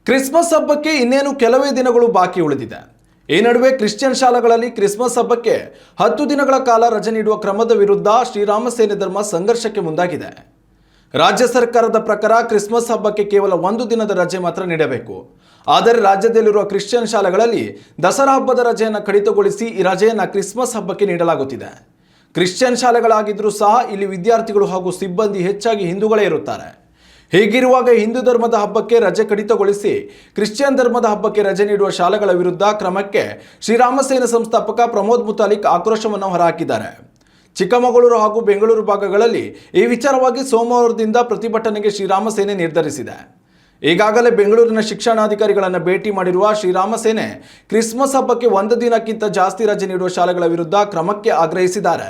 Christmas ಹಬ್ಬಕ್ಕೆ ಇನ್ನೇನು ಕೆಲವೇ ದಿನಗಳು ಬಾಕಿ ಉಳಿದಿದೆ. ಈ ನಡುವೆ ಕ್ರಿಶ್ಚಿಯನ್ ಶಾಲೆಗಳಲ್ಲಿ ಕ್ರಿಸ್ಮಸ್ ಹಬ್ಬಕ್ಕೆ 10 ದಿನಗಳ ಕಾಲ ರಜೆ ನೀಡುವ ಕ್ರಮದ ವಿರುದ್ಧ ಶ್ರೀರಾಮ ಸೇನೆ ಧರ್ಮ ಸಂಘರ್ಷಕ್ಕೆ ಮುಂದಾಗಿದೆ. ರಾಜ್ಯ ಸರ್ಕಾರದ ಪ್ರಕಾರ ಕ್ರಿಸ್ಮಸ್ ಹಬ್ಬಕ್ಕೆ ಕೇವಲ 1 ದಿನದ ರಜೆ ಮಾತ್ರ ನೀಡಬೇಕು. ಆದರೆ ರಾಜ್ಯದಲ್ಲಿರುವ ಕ್ರಿಶ್ಚಿಯನ್ ಶಾಲೆಗಳಲ್ಲಿ ದಸರಾ ಹಬ್ಬದ ರಜೆಯನ್ನು ಕಡಿತಗೊಳಿಸಿ ಈ ರಜೆಯನ್ನು ಕ್ರಿಸ್ಮಸ್ ಹಬ್ಬಕ್ಕೆ ನೀಡಲಾಗುತ್ತಿದೆ. ಕ್ರಿಶ್ಚಿಯನ್ ಶಾಲೆಗಳಾಗಿದ್ದರೂ ಸಹ ಇಲ್ಲಿ ವಿದ್ಯಾರ್ಥಿಗಳು ಹಾಗೂ ಸಿಬ್ಬಂದಿ ಹೆಚ್ಚಾಗಿ ಹಿಂದೂಗಳೇ ಇರುತ್ತಾರೆ. ಹೀಗಿರುವಾಗ ಹಿಂದೂ ಧರ್ಮದ ಹಬ್ಬಕ್ಕೆ ರಜೆ ಕಡಿತಗೊಳಿಸಿ ಕ್ರಿಶ್ಚಿಯನ್ ಧರ್ಮದ ಹಬ್ಬಕ್ಕೆ ರಜೆ ನೀಡುವ ಶಾಲೆಗಳ ವಿರುದ್ಧ ಕ್ರಮಕ್ಕೆ ಶ್ರೀರಾಮ ಸೇನೆ ಸಂಸ್ಥಾಪಕ ಪ್ರಮೋದ್ ಮುತಾಲಿಕ್ ಆಕ್ರೋಶವನ್ನು ಹೊರಹಾಕಿದ್ದಾರೆ. ಚಿಕ್ಕಮಗಳೂರು ಹಾಗೂ ಬೆಂಗಳೂರು ಭಾಗಗಳಲ್ಲಿ ಈ ವಿಚಾರವಾಗಿ ಸೋಮವಾರದಿಂದ ಪ್ರತಿಭಟನೆಗೆ ಶ್ರೀರಾಮ ಸೇನೆ ನಿರ್ಧರಿಸಿದೆ. ಈಗಾಗಲೇ ಬೆಂಗಳೂರಿನ ಶಿಕ್ಷಣಾಧಿಕಾರಿಗಳನ್ನು ಭೇಟಿ ಮಾಡಿರುವ ಶ್ರೀರಾಮ ಸೇನೆ ಕ್ರಿಸ್ಮಸ್ ಹಬ್ಬಕ್ಕೆ 1 ದಿನಕ್ಕಿಂತ ಜಾಸ್ತಿ ರಜೆ ನೀಡುವ ಶಾಲೆಗಳ ವಿರುದ್ಧ ಕ್ರಮಕ್ಕೆ ಆಗ್ರಹಿಸಿದ್ದಾರೆ.